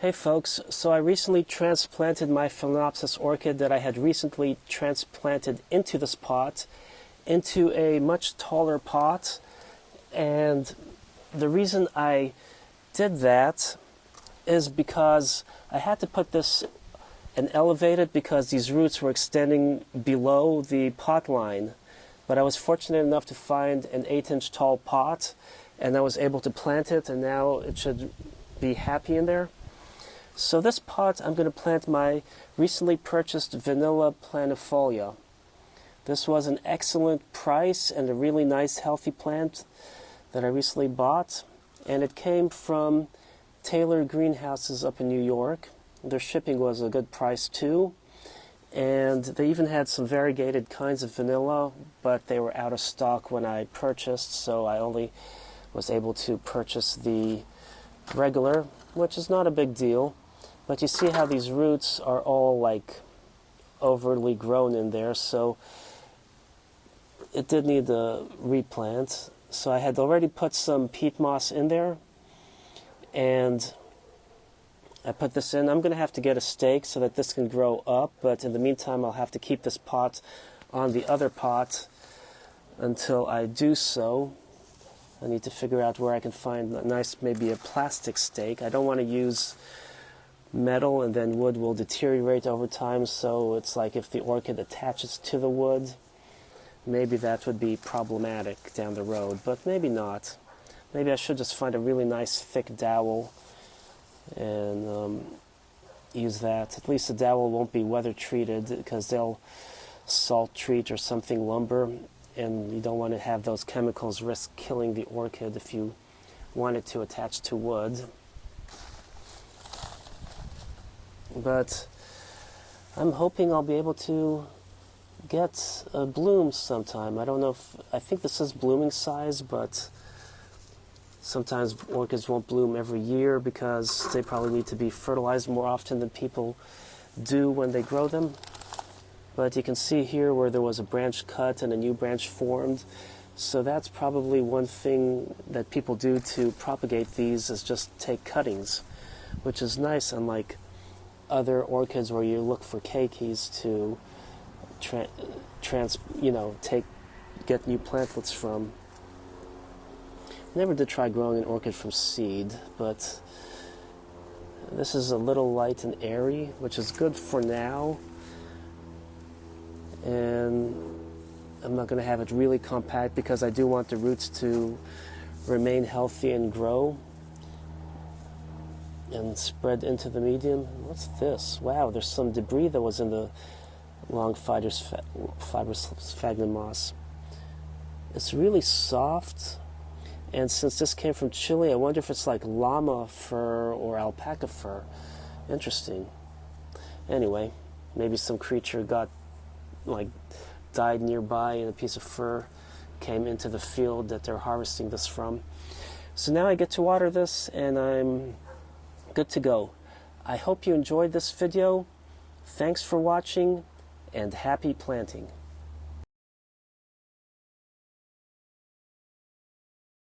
Hey folks, so I recently transplanted my Phalaenopsis orchid that I had recently transplanted into this pot, into a much taller pot, and the reason I did that is because I had to put this and elevate it because these roots were extending below the pot line. But I was fortunate enough to find an 8-inch tall pot, and I was able to plant it, and now it should be happy in there. So this pot, I'm going to plant my recently purchased vanilla planifolia. This was an excellent price and a really nice healthy plant that I recently bought. And it came from Taylor Greenhouses up in New York. Their shipping was a good price too. And they even had some variegated kinds of vanilla, but they were out of stock when I purchased, so I only was able to purchase the regular, which is not a big deal. But you see how these roots are all like overly grown in there, so it did need a replant. So I had already put some peat moss in there, and I put this in. I'm going to have to get a stake so that this can grow up, but in the meantime I'll have to keep this pot on the other pot until I do so. I need to figure out where I can find a nice, maybe a plastic stake. I don't want to use metal, and then wood will deteriorate over time, so it's like if the orchid attaches to the wood, maybe that would be problematic down the road, but maybe not. Maybe I should just find a really nice thick dowel and use that. At least the dowel won't be weather treated, because they'll salt treat or something lumber, and you don't want to have those chemicals risk killing the orchid if you want it to attach to wood. But I'm hoping I'll be able to get a bloom sometime. I don't know if, I think this is blooming size, but sometimes orchids won't bloom every year because they probably need to be fertilized more often than people do when they grow them. But you can see here where there was a branch cut and a new branch formed. So that's probably one thing that people do to propagate these, is just take cuttings, which is nice, unlike other orchids where you look for keikis to get new plantlets from. Never did try growing an orchid from seed, but this is a little light and airy, which is good for now. And I'm not going to have it really compact because I do want the roots to remain healthy and grow and spread into the medium. What's this? Wow, there's some debris that was in the long fibrous sphagnum moss. It's really soft, and since this came from Chile, I wonder if it's like llama fur or alpaca fur. Interesting. Anyway, maybe some creature died nearby and a piece of fur came into the field that they're harvesting this from. So now I get to water this, and I'm good to go. I hope you enjoyed this video. Thanks for watching, and happy planting.